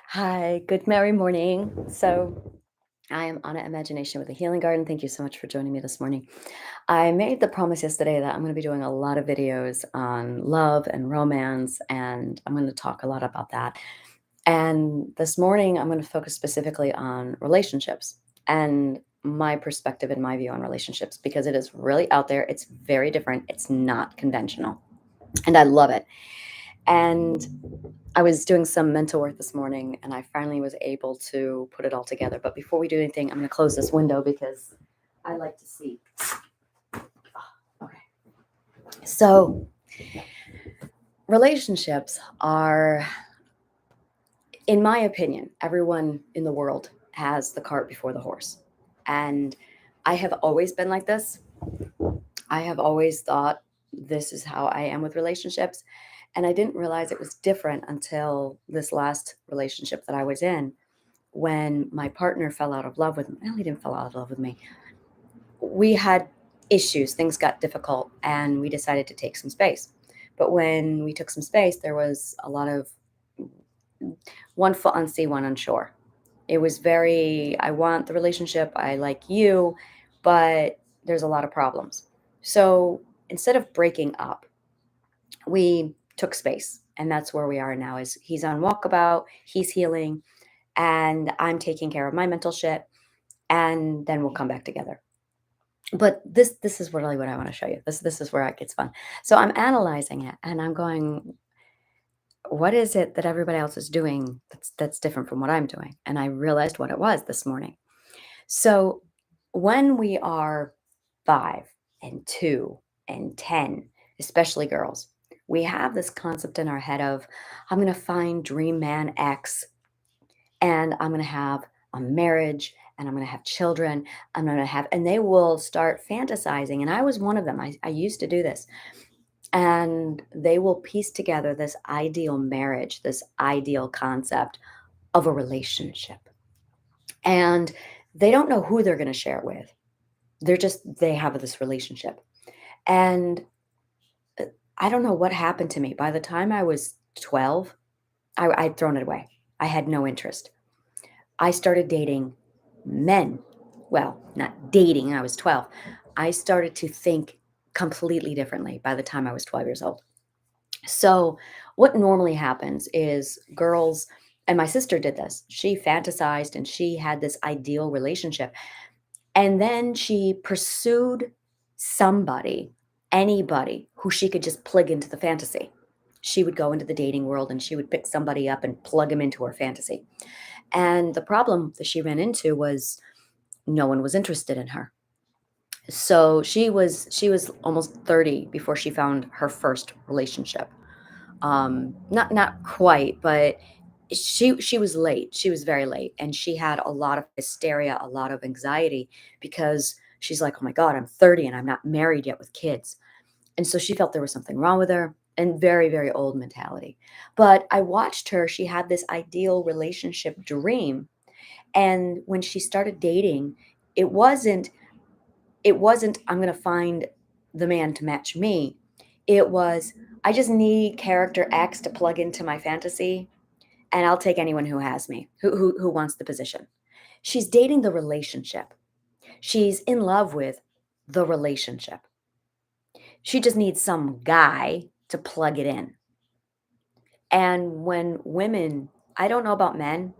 Hi, good merry morning. So, I am Anna Imagination with the Healing Garden. Thank you so much for joining me this morning. I made the promise yesterday that I'm going to be doing a lot of videos on love and romance, and I'm going to talk a lot about that. And this morning, I'm going to focus specifically on relationships and my perspective and my view on relationships because it is really out there. It's very different, it's not conventional, and I love it. And I was doing some mental work this morning and I finally was able to put it all together. But before we do anything, I'm going to close this window because I like to see. Okay. So, relationships are, in my opinion, everyone in the world has the cart before the horse. And I have always been like this. I have always thought this is how I am with relationships. And I didn't realize it was different until this last relationship that I was in when my partner fell out of love with me. Well, he didn't fall out of love with me. We had issues, things got difficult, and we decided to take some space. But when we took some space, there was a lot of one foot on sea, one on shore. It was very, I want the relationship, I like you, but there's a lot of problems. So instead of breaking up, we took space. And that's where we are now is he's on walkabout, he's healing, and I'm taking care of my mental shit, and then we'll come back together. But this is really what I want to show you. This is where it gets fun. So I'm analyzing it and I'm going, what is it that everybody else is doing that's different from what I'm doing? And I realized what it was this morning. So when we are 5 and 2 and 10, especially girls, we have this concept in our head of I'm gonna find dream man X and I'm going to have a marriage and I'm going to have children. I'm going to have, and they will start fantasizing. And I was one of them. I used to do this. And they will piece together this ideal marriage, this ideal concept of a relationship. And they don't know who they're going to share it with. They have this relationship. And I don't know what happened to me. By the time I was 12, I'd thrown it away. I had no interest. I started dating men. Well, not dating, I was 12. I started to think completely differently by the time I was 12 years old. So, what normally happens is girls, and my sister did this. She fantasized and she had this ideal relationship. And then she pursued somebody, anybody who she could just plug into the fantasy. She would go into the dating world and she would pick somebody up and plug him into her fantasy. And the problem that she ran into was no one was interested in her. So she was almost 30 before she found her first relationship. Not quite, but she was late. She was very late and she had a lot of hysteria, a lot of anxiety because she's like, "Oh my god, I'm 30 and I'm not married yet with kids." And so she felt there was something wrong with her and very, very old mentality. But I watched her, she had this ideal relationship dream, and when she started dating, it wasn't I'm going to find the man to match me. It was I just need character X to plug into my fantasy and I'll take anyone who has me, who wants the position. She's dating the relationship. She's in love with the relationship. She just needs some guy to plug it in. And when women, I don't know about men.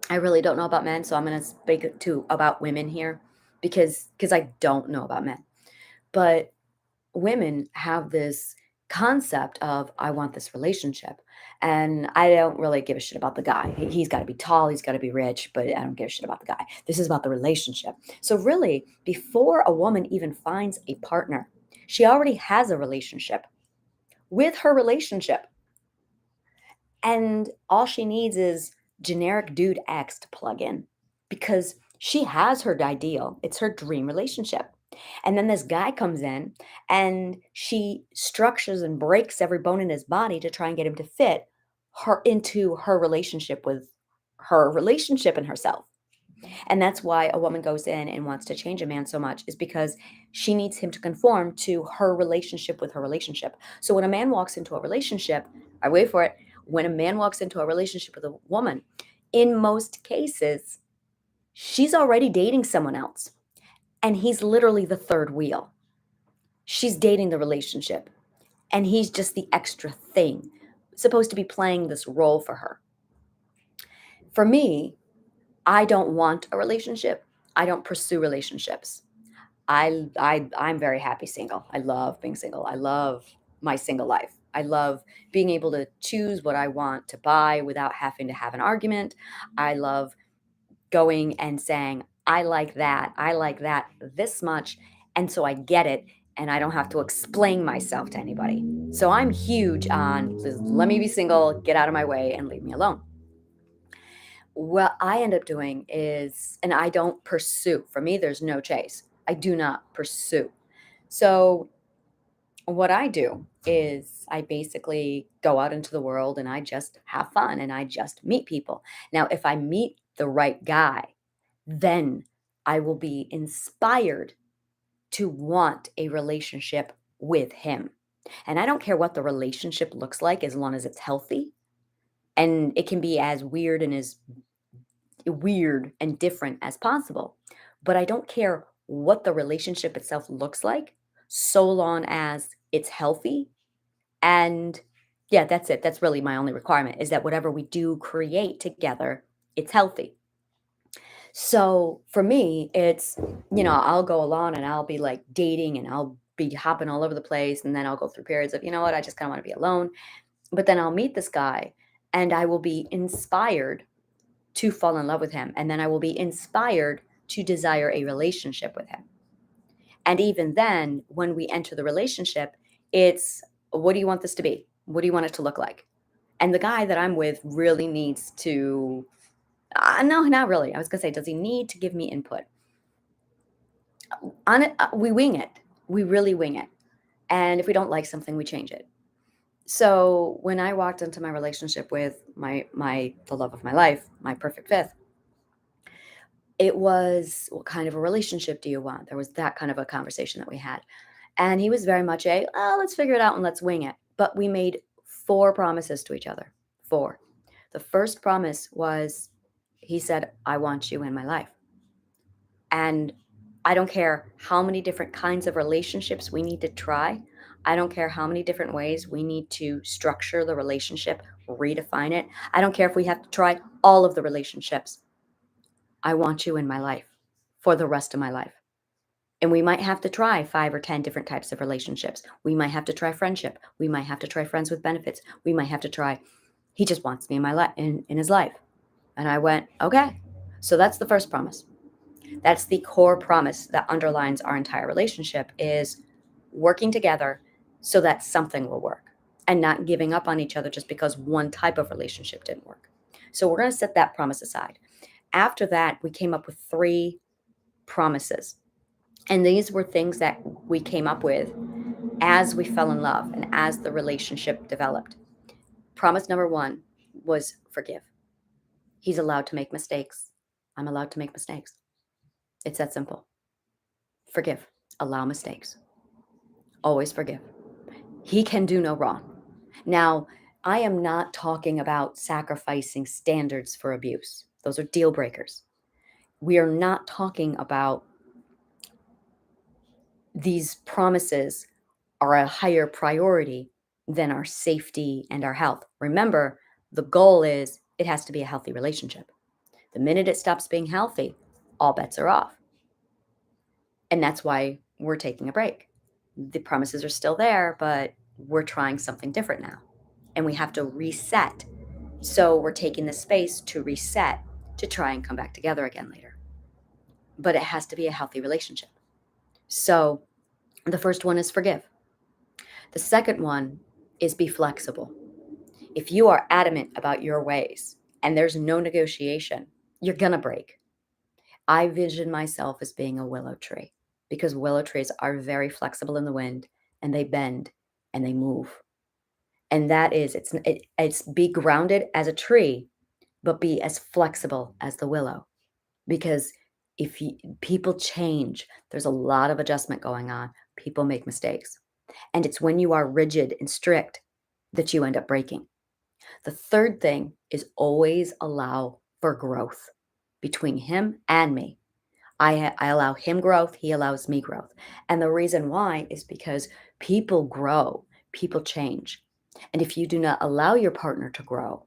I really don't know about men, so I'm going to speak to about women here because I don't know about men. But women have this concept of I want this relationship. And I don't really give a shit about the guy. He's got to be tall, he's got to be rich, but I don't give a shit about the guy. This is about the relationship. So really, before a woman even finds a partner, she already has a relationship with her relationship. And all she needs is generic dude X to plug in because she has her ideal. It's her dream relationship. And then this guy comes in and she structures and breaks every bone in his body to try and get him to fit her into her relationship and herself. And that's why a woman goes in and wants to change a man so much is because she needs him to conform to her relationship with her relationship. So when a man walks into a relationship, I wait for it. when a man walks into a relationship with a woman, in most cases, she's already dating someone else, and he's literally the third wheel. She's dating the relationship, and he's just the extra thing, supposed to be playing this role for her. For me, I don't want a relationship. I don't pursue relationships. I'm very happy single. I love being single. I love my single life. I love being able to choose what I want to buy without having to have an argument. I love going and saying, I like that this much. And so I get it. And I don't have to explain myself to anybody. So I'm huge on let me be single, get out of my way, and leave me alone. What I end up doing is, and I don't pursue. For me, there's no chase. I do not pursue. So what I do is I basically go out into the world and I just have fun and I just meet people. Now, if I meet the right guy, then I will be inspired to want a relationship with him. And I don't care what the relationship looks like as long as it's healthy. And it can be as weird and different as possible. But I don't care what the relationship itself looks like, so long as it's healthy. And yeah, that's it. That's really my only requirement, is that whatever we do create together, it's healthy. So for me, it's, I'll go along and I'll be like dating and I'll be hopping all over the place. And then I'll go through periods of, you know what, I just kind of want to be alone. But then I'll meet this guy and I will be inspired to fall in love with him. And then I will be inspired to desire a relationship with him. And even then, when we enter the relationship, it's, what do you want this to be? What do you want it to look like? And the guy that I'm with really needs to, no, not really. I was going to say, does he need to give me input? On it, we wing it. We really wing it. And if we don't like something, we change it. So when I walked into my relationship with the love of my life, my perfect fifth, it was, what kind of a relationship do you want? There was that kind of a conversation that we had. And he was very much let's figure it out and let's wing it. But we made 4 promises to each other. 4. The first promise was, he said, I want you in my life. And I don't care how many different kinds of relationships we need to try. I don't care how many different ways we need to structure the relationship, redefine it. I don't care if we have to try all of the relationships. I want you in my life for the rest of my life. And we might have to try 5 or 10 different types of relationships. We might have to try friendship. We might have to try friends with benefits. We might have to try, he just wants me in my life, in his life. And I went, okay. So that's the first promise. That's the core promise that underlines our entire relationship, is working together so that something will work, and not giving up on each other just because one type of relationship didn't work. So we're going to set that promise aside. After that, we came up with 3 promises. And these were things that we came up with as we fell in love and as the relationship developed. Promise number 1 was forgive. He's allowed to make mistakes. I'm allowed to make mistakes. It's that simple. Forgive. Allow mistakes. Always forgive. He can do no wrong. Now, I am not talking about sacrificing standards for abuse. Those are deal breakers. We are not talking about these promises are a higher priority than our safety and our health. Remember, the goal is it has to be a healthy relationship. The minute it stops being healthy, all bets are off. And that's why we're taking a break. The promises are still there, but we're trying something different now. And we have to reset. So we're taking the space to reset, to try and come back together again later. But it has to be a healthy relationship. So the first one is forgive. The second one is be flexible. If you are adamant about your ways and there's no negotiation, you're going to break. I vision myself as being a willow tree, because willow trees are very flexible in the wind and they bend and they move. And that is, it's be grounded as a tree, but be as flexible as the willow. Because people change, there's a lot of adjustment going on. People make mistakes. And it's when you are rigid and strict that you end up breaking. The third thing is always allow for growth between him and me. I allow him growth, he allows me growth. And the reason why is because people grow, people change. And if you do not allow your partner to grow,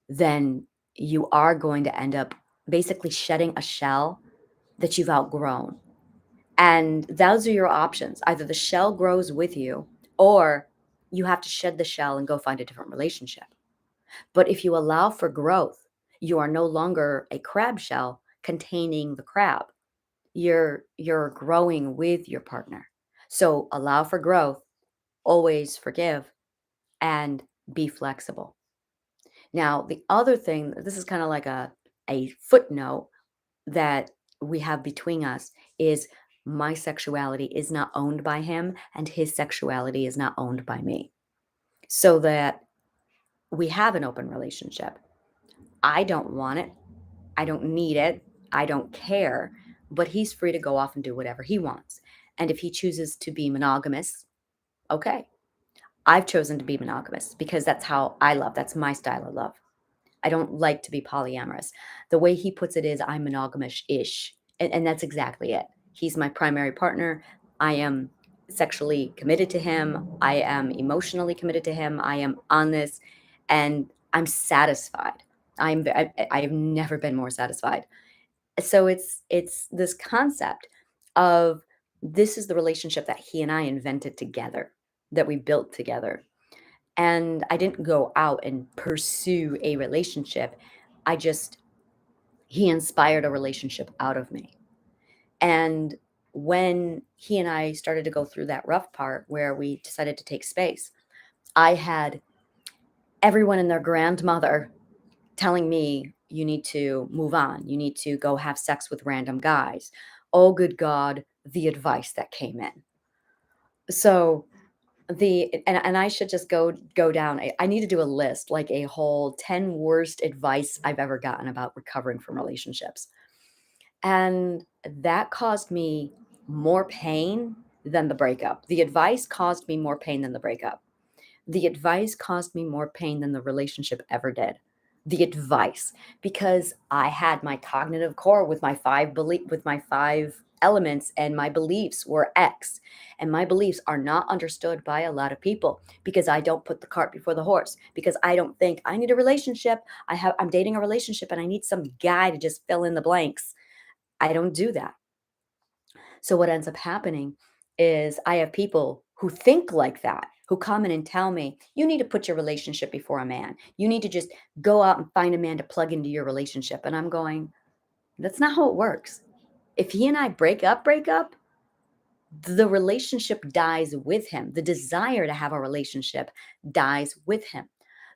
then you are going to end up basically shedding a shell that you've outgrown. And those are your options. Either the shell grows with you, or you have to shed the shell and go find a different relationship. But if you allow for growth, you are no longer a crab shell containing the crab. You're growing with your partner. So allow for growth, always forgive, and be flexible. Now, the other thing, this is kind of like a footnote that we have between us is my sexuality is not owned by him and his sexuality is not owned by me. So that we have an open relationship. I don't want it. I don't need it. I don't care. But he's free to go off and do whatever he wants. And if he chooses to be monogamous, okay. I've chosen to be monogamous because that's how I love. That's my style of love. I don't like to be polyamorous. The way he puts it is I'm monogamish-ish. And that's exactly it. He's my primary partner. I am sexually committed to him. I am emotionally committed to him. I am on this and I'm satisfied. I have never been more satisfied. So it's this concept of this is the relationship that he and I invented together, that we built together. And I didn't go out and pursue a relationship. I just he inspired a relationship out of me. And when he and I started to go through that rough part where we decided to take space, I had everyone and their grandmother telling me, you need to move on. You need to go have sex with random guys. Oh, good God, the advice that came in. So and I should just go down. I need to do a list, like a whole 10 worst advice I've ever gotten about recovering from relationships. And that caused me more pain than the breakup. The advice caused me more pain than the breakup. The advice caused me more pain than the relationship ever did. The advice, because I had my cognitive core with my five elements, and my beliefs were X. And my beliefs are not understood by a lot of people because I don't put the cart before the horse. Because I don't think I need a relationship. I'm dating a relationship and I need some guy to just fill in the blanks. I don't do that. So what ends up happening is I have people who think like that, who come in and tell me, you need to put your relationship before a man. You need to just go out and find a man to plug into your relationship. And I'm going, that's not how it works. If he and I break up, the relationship dies with him. The desire to have a relationship dies with him.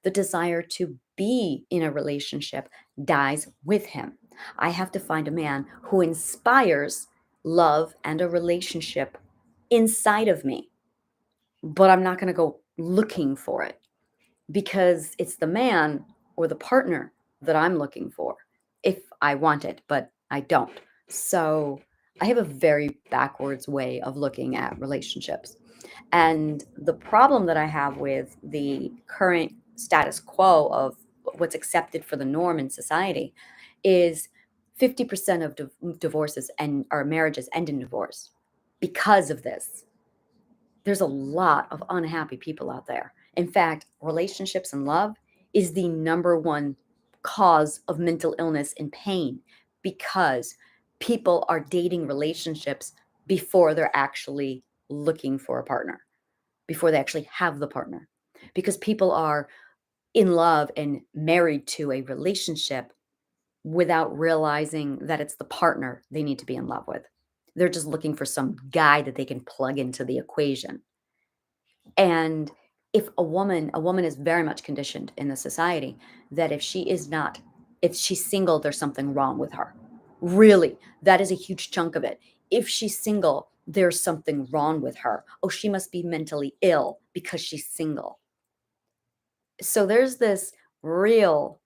The desire to be in a relationship dies with him. I have to find a man who inspires love and a relationship inside of me, but I'm not going to go looking for it because it's the man or the partner that I'm looking for if I want it, but I don't. So I have a very backwards way of looking at relationships. And the problem that I have with the current status quo of what's accepted for the norm in society is 50% of divorces and or marriages end in divorce because of this. There's a lot of unhappy people out there. In fact, relationships and love is the number one cause of mental illness and pain because people are dating relationships before they're actually looking for a partner, before they actually have the partner. Because people are in love and married to a relationship without realizing that it's the partner they need to be in love with. They're just looking for some guy that they can plug into the equation. And if a woman is very much conditioned in the society that if she's single, there's something wrong with her. Really, that is a huge chunk of it. If she's single, there's something wrong with her. Oh, she must be mentally ill because she's single. So there's this real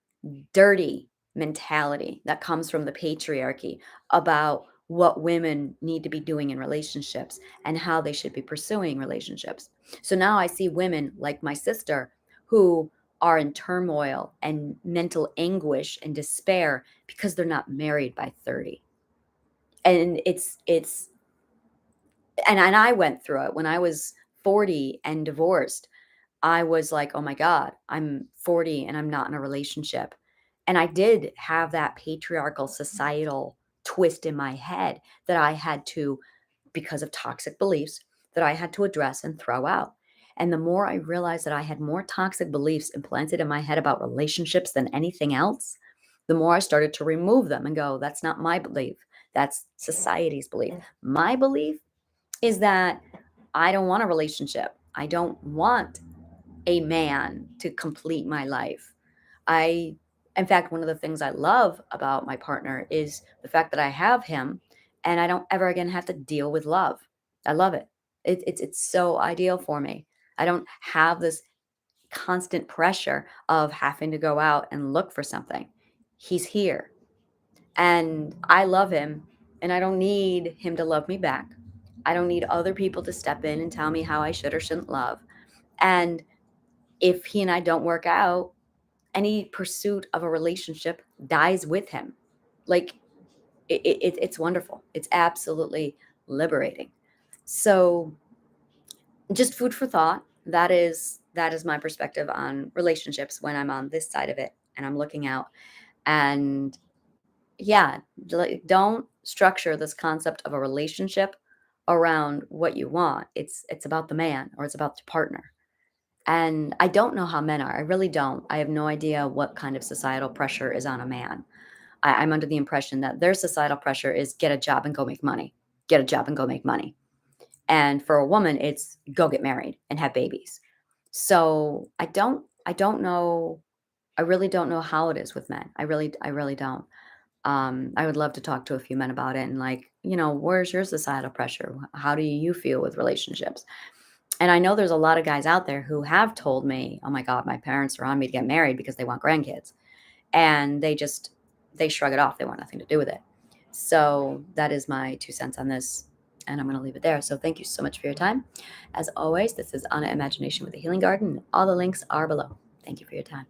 dirty mentality that comes from the patriarchy about what women need to be doing in relationships and how they should be pursuing relationships. So now I see women like my sister who are in turmoil and mental anguish and despair because they're not married by 30. And it's and I went through it when I was 40 and divorced. I was like, "Oh my god, I'm 40 and I'm not in a relationship." And I did have that patriarchal societal twist in my head that I had to, because of toxic beliefs, that I had to address and throw out. And the more I realized that I had more toxic beliefs implanted in my head about relationships than anything else, the more I started to remove them and go, "That's not my belief. That's society's belief. My belief is that I don't want a relationship. I don't want a man to complete my life. I In fact, one of the things I love about my partner is the fact that I have him and I don't ever again have to deal with love. I love it. It's so ideal for me. I don't have this constant pressure of having to go out and look for something. He's here and I love him and I don't need him to love me back. I don't need other people to step in and tell me how I should or shouldn't love. And if he and I don't work out, any pursuit of a relationship dies with him. Like it's wonderful. It's absolutely liberating. So just food for thought. That is my perspective on relationships when I'm on this side of it and I'm looking out. And yeah, like, don't structure this concept of a relationship around what you want. It's about the man or it's about the partner. And I don't know how men are. I really don't. I have no idea what kind of societal pressure is on a man. I'm under the impression that their societal pressure is get a job and go make money. Get a job and go make money. And for a woman, it's go get married and have babies. So I don't know. I really don't know how it is with men. I really don't. I would love to talk to a few men about it and like, where's your societal pressure? How do you feel with relationships? And I know there's a lot of guys out there who have told me, "Oh my god, my parents are on me to get married because they want grandkids." And they shrug it off. They want nothing to do with it. So that is my 2 cents on this, and I'm gonna leave it there. So thank you so much for your time. As always, this is Anna Imagination with the Healing Garden. All the links are below. Thank you for your time.